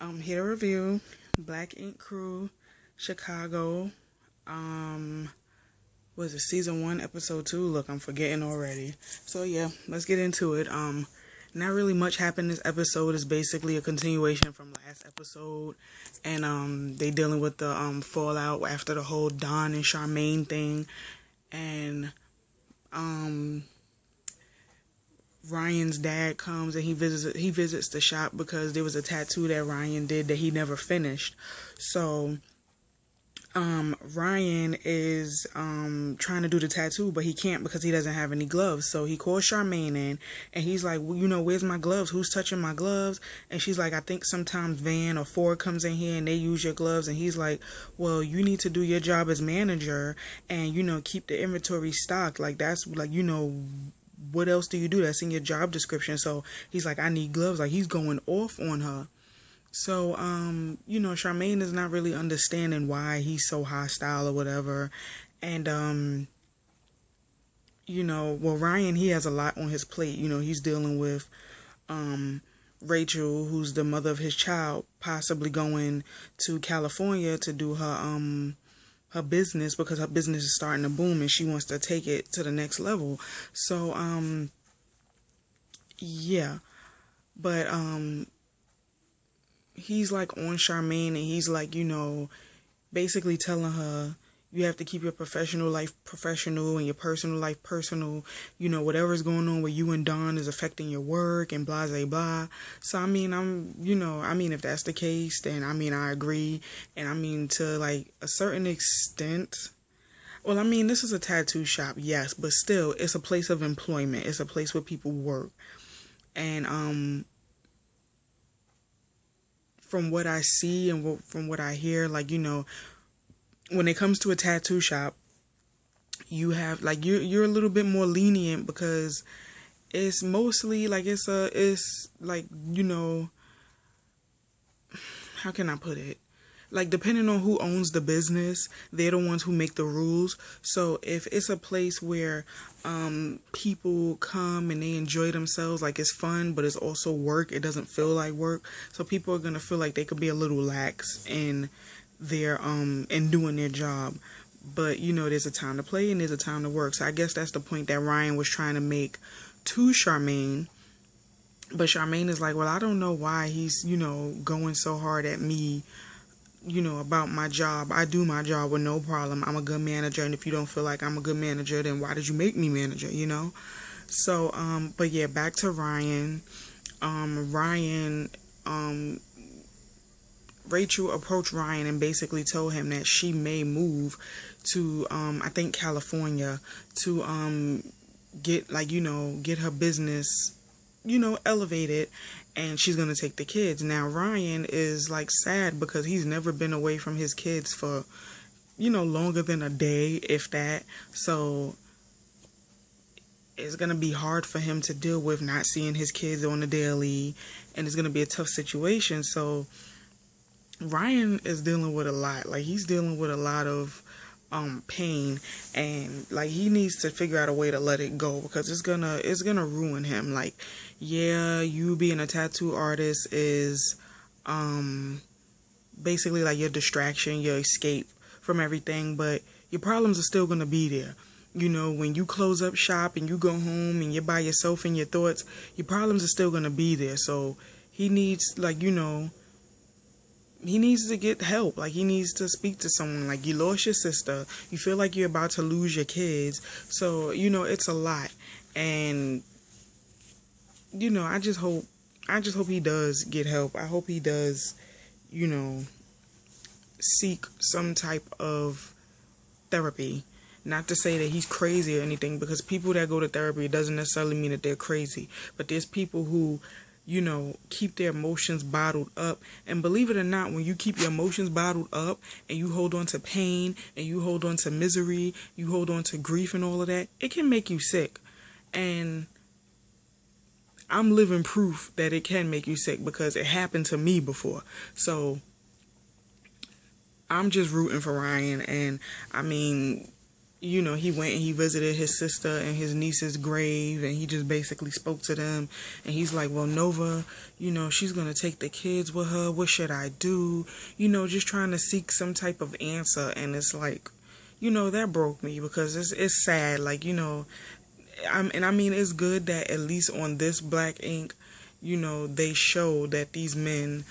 Here to review Black Ink Crew, Chicago. Was it season 1, episode 2? Look, I'm forgetting already. So yeah, let's get into it. Not really much happened this episode. It's basically a continuation from last episode, and they dealing with the fallout after the whole Don and Charmaine thing, and Ryan's dad comes and he visits the shop because there was a tattoo that Ryan did that he never finished. So Ryan is trying to do the tattoo, but he can't because he doesn't have any gloves. So he calls Charmaine in and he's like, well, where's my gloves? Who's touching my gloves? And she's like, I think sometimes Van or Ford comes in here and they use your gloves. And he's like, well, you need to do your job as manager and keep the inventory stocked. Like that's like what else do you do? That's in your job description. So he's like, I need gloves. Like he's going off on her. So, Charmaine is not really understanding why he's so hostile or whatever. And, Ryan, he has a lot on his plate. He's dealing with, Rachel, who's the mother of his child, possibly going to California to do her business because her business is starting to boom and she wants to take it to the next level. So, yeah. But, he's like on Charmaine and he's like, basically telling her you have to keep your professional life professional and your personal life personal. Whatever's going on with you and Don is affecting your work and blah, blah, blah. So, if that's the case, then, I agree. And, to, like, a certain extent, well, this is a tattoo shop, yes, but still, it's a place of employment. It's a place where people work. And, from what I see and from what I hear, when it comes to a tattoo shop, you have, you're a little bit more lenient because it's mostly, how can I put it? Depending on who owns the business, they're the ones who make the rules. So if it's a place where people come and they enjoy themselves, it's fun, but it's also work, it doesn't feel like work. So people are going to feel like they could be a little lax in their in doing their job. But, there's a time to play and there's a time to work. So I guess that's the point that Ryan was trying to make to Charmaine. But Charmaine is like, well, I don't know why he's, going so hard at me, about my job. I do my job with no problem. I'm a good manager, and if you don't feel like I'm a good manager, then why did you make me manager, So, but yeah, back to Ryan. Rachel approached Ryan and basically told him that she may move to, I think California to, get her business, elevated, and she's going to take the kids. Now, Ryan is, sad because he's never been away from his kids for, longer than a day, if that. So, it's going to be hard for him to deal with not seeing his kids on the daily, and it's going to be a tough situation. So, Ryan is dealing with a lot. He's dealing with a lot of pain, and he needs to figure out a way to let it go because it's gonna ruin him. Yeah, you being a tattoo artist is basically your distraction, your escape from everything, but your problems are still gonna be there. When you close up shop and you go home and you're by yourself in your thoughts, your problems are still gonna be there. So he needs he needs to get help. He needs to speak to someone. You lost your sister. You feel like you're about to lose your kids. So, it's a lot. And, I just hope he does get help. I hope he does, seek some type of therapy. Not to say that he's crazy or anything, because people that go to therapy, it doesn't necessarily mean that they're crazy. But there's people who keep their emotions bottled up. And believe it or not, when you keep your emotions bottled up and you hold on to pain and you hold on to misery, you hold on to grief and all of that, it can make you sick. And I'm living proof that it can make you sick because it happened to me before. So I'm just rooting for Ryan. And you know, he went and he visited his sister and his niece's grave, and he just basically spoke to them. And he's like, well, Nova, you know, she's going to take the kids with her. What should I do? You know, just trying to seek some type of answer. And it's like, you know, that broke me, because it's sad. Like, you know, I mean, it's good that at least on this Black Ink, you know, they show that these men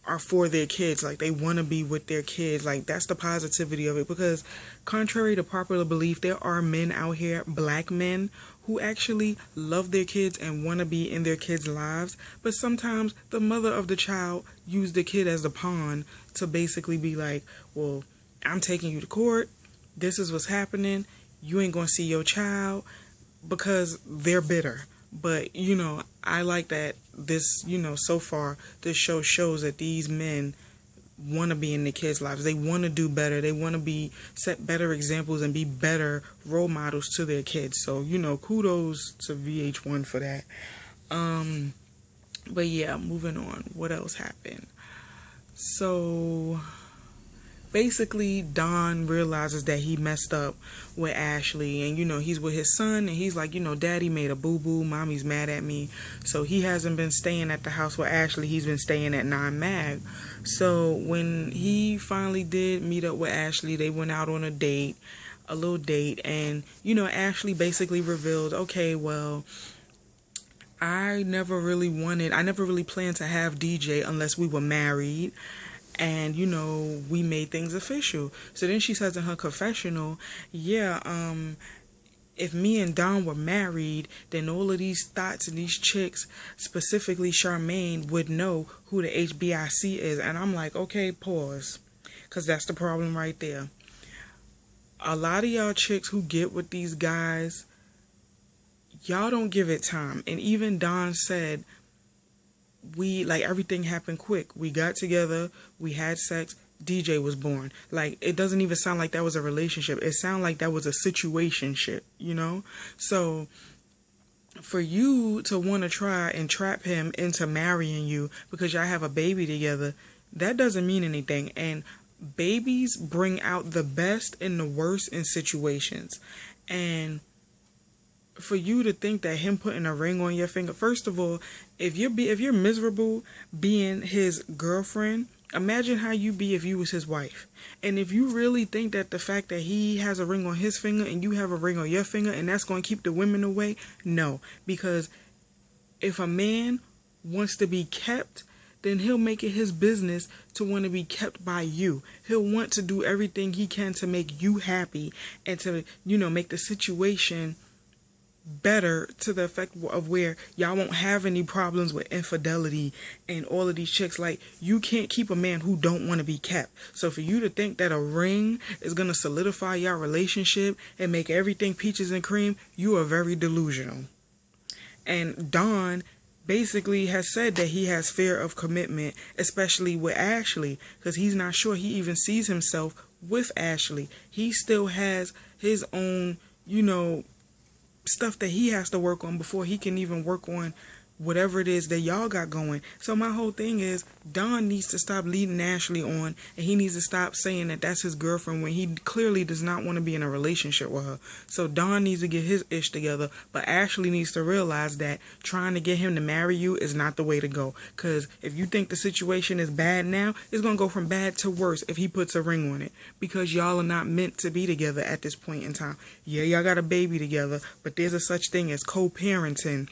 are for their kids. Like, they want to be with their kids. Like, that's the positivity of it, because contrary to popular belief, there are men out here, Black men, who actually love their kids and want to be in their kids' lives. But sometimes the mother of the child used the kid as the pawn to basically be like, well, I'm taking you to court. This is what's happening. You ain't gonna see your child, because they're bitter. But, you know, I like that this, you know, so far, this show shows that these men want to be in their kids' lives. They want to do better. They want to be, set better examples and be better role models to their kids. So, you know, kudos to VH1 for that. But yeah, moving on. What else happened? So basically, Don realizes that he messed up with Ashley, and, you know, he's with his son, and he's like, you know, Daddy made a boo-boo, Mommy's mad at me. So he hasn't been staying at the house with Ashley, he's been staying at 9 Mag. So when he finally did meet up with Ashley, they went out on a date, a little date, and, you know, Ashley basically revealed, okay, well, I never really planned to have DJ unless we were married. And, you know, we made things official. So then she says in her confessional, yeah, if me and Don were married, then all of these thoughts and these chicks, specifically Charmaine, would know who the HBIC is. And I'm like, okay, pause. Because that's the problem right there. A lot of y'all chicks who get with these guys, y'all don't give it time. And even Don said, everything happened quick. We got together, we had sex, DJ was born. Like, it doesn't even sound like that was a relationship. It sounded like that was a situationship, you know? So, for you to want to try and trap him into marrying you because y'all have a baby together, that doesn't mean anything. And babies bring out the best and the worst in situations. And for you to think that him putting a ring on your finger, first of all, if you're miserable being his girlfriend, imagine how you be if you was his wife. And if you really think that the fact that he has a ring on his finger and you have a ring on your finger and that's going to keep the women away, no. Because if a man wants to be kept, then he'll make it his business to want to be kept by you. He'll want to do everything he can to make you happy and to, you know, make the situation better to the effect of where y'all won't have any problems with infidelity and all of these chicks. Like, you can't keep a man who don't want to be kept. So for you to think that a ring is going to solidify your relationship and make everything peaches and cream, you are very delusional. And Don basically has said that he has fear of commitment, especially with Ashley, because he's not sure he even sees himself with Ashley. He still has his own, you know, stuff that he has to work on before he can even work on whatever it is that y'all got going. So my whole thing is, Don needs to stop leading Ashley on, and he needs to stop saying that that's his girlfriend when he clearly does not want to be in a relationship with her. So Don needs to get his ish together, but Ashley needs to realize that trying to get him to marry you is not the way to go. Because if you think the situation is bad now, it's going to go from bad to worse if he puts a ring on it, because y'all are not meant to be together at this point in time. Yeah, y'all got a baby together, but there's a such thing as co-parenting,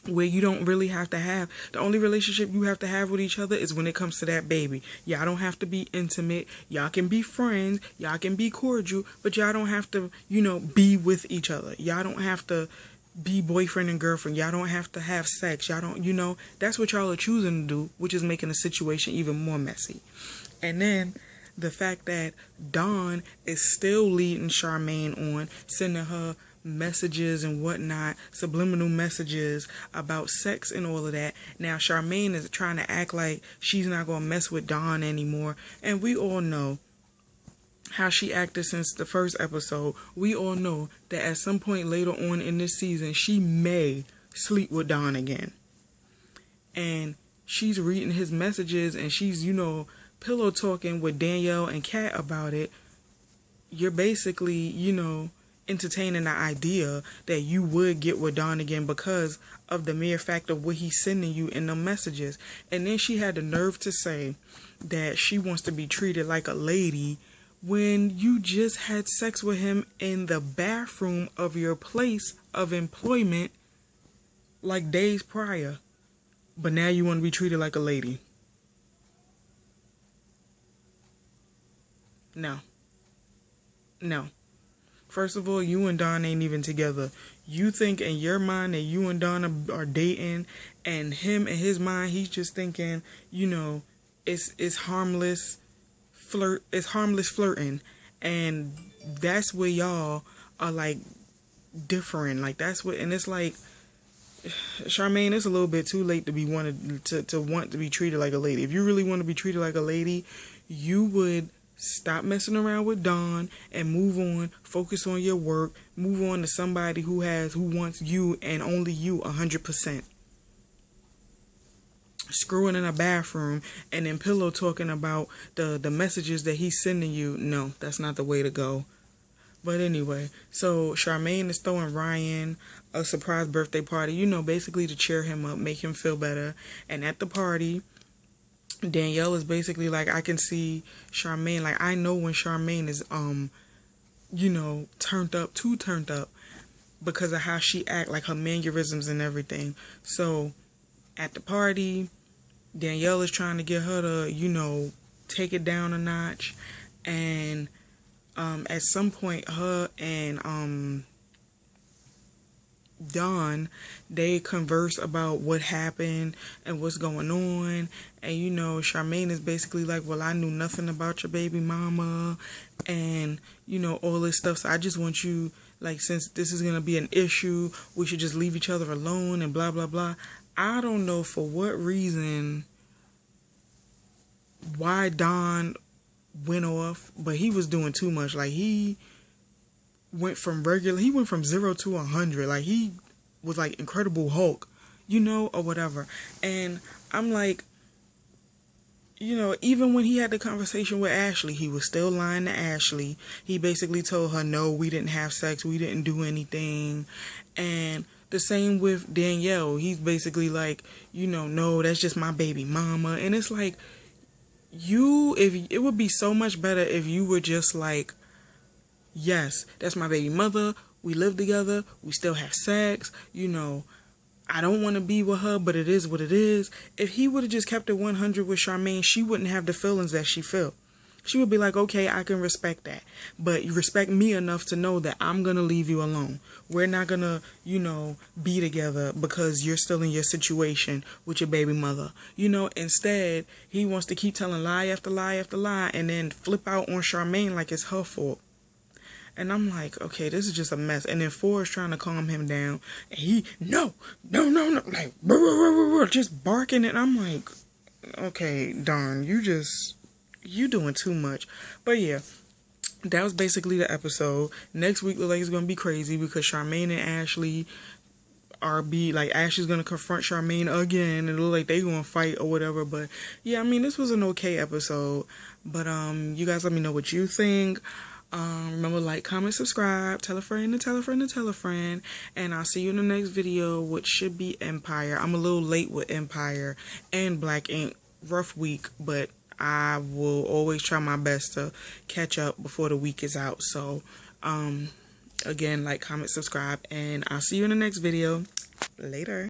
where you don't really have to have, the only relationship you have to have with each other is when it comes to that baby. Y'all don't have to be intimate. Y'all can be friends. Y'all can be cordial, but y'all don't have to, you know, be with each other. Y'all don't have to be boyfriend and girlfriend. Y'all don't have to have sex. Y'all don't, you know, that's what y'all are choosing to do, which is making the situation even more messy. And then the fact that Don is still leading Charmaine on, sending her messages and whatnot, subliminal messages about sex and all of that. Now Charmaine is trying to act like she's not going to mess with Don anymore, and we all know how she acted since the first episode. We all know that at some point later on in this season, she may sleep with Don again. And she's reading his messages, and she's, you know, pillow talking with Danielle and Kat about it. you're basically, entertaining the idea that you would get with Don again because of the mere fact of what he's sending you in the messages. And then she had the nerve to say that she wants to be treated like a lady when you just had sex with him in the bathroom of your place of employment like days prior. But now you want to be treated like a lady. No. No. First of all, you and Don ain't even together. You think in your mind that you and Don are dating, and him in his mind, he's just thinking, it's harmless it's harmless flirting. And that's where y'all are like different. Like that's what, and it's like, Charmaine, it's a little bit too late to be wanted to want to be treated like a lady. If you really want to be treated like a lady, you would stop messing around with Don and move on. Focus on your work. Move on to somebody who wants you and only you 100%. Screwing in a bathroom and then pillow talking about the messages that he's sending you. No, that's not the way to go. But anyway, so Charmaine is throwing Ryan a surprise birthday party, basically to cheer him up, make him feel better. And at the party, Danielle is basically like, I can see Charmaine, like I know when Charmaine is too turned up because of how she act, like her mannerisms and everything. So at the party, Danielle is trying to get her to, take it down a notch. And at some point, her and Don, they converse about what happened and what's going on. And Charmaine is basically like, well, I knew nothing about your baby mama and all this stuff, so I just want you, like, since this is gonna be an issue, we should just leave each other alone and blah blah blah. I don't know for what reason why Don went off, but he was doing too much. Like he went from 0 to 100. Like he was like Incredible Hulk, or whatever. And I'm like, even when he had the conversation with Ashley, he was still lying to Ashley. He basically told her, no, we didn't have sex, we didn't do anything. And the same with Danielle. He's basically like, no, that's just my baby mama. And it's like, if it would be so much better if you were just like, yes, that's my baby mother. We live together. We still have sex. I don't want to be with her, but it is what it is. If he would have just kept it 100 with Charmaine, she wouldn't have the feelings that she felt. She would be like, okay, I can respect that. But you respect me enough to know that I'm going to leave you alone. We're not going to, be together because you're still in your situation with your baby mother. Instead, he wants to keep telling lie after lie after lie and then flip out on Charmaine like it's her fault. And I'm like, okay, this is just a mess. And then Forrest trying to calm him down. And he, no, like, just barking. And I'm like, okay, Don, you doing too much. But yeah, that was basically the episode. Next week looks like it's gonna be crazy because Charmaine and Ashley Ashley's gonna confront Charmaine again. It look like they gonna fight or whatever. But yeah, I mean, this was an okay episode. But you guys let me know what you think. Remember, like, comment, subscribe, tell a friend and tell a friend and tell a friend, and I'll see you in the next video, which should be Empire. I'm a little late with Empire and Black Ink. Rough week, but I will always try my best to catch up before the week is out. So again, like, comment, subscribe, and I'll see you in the next video. Later.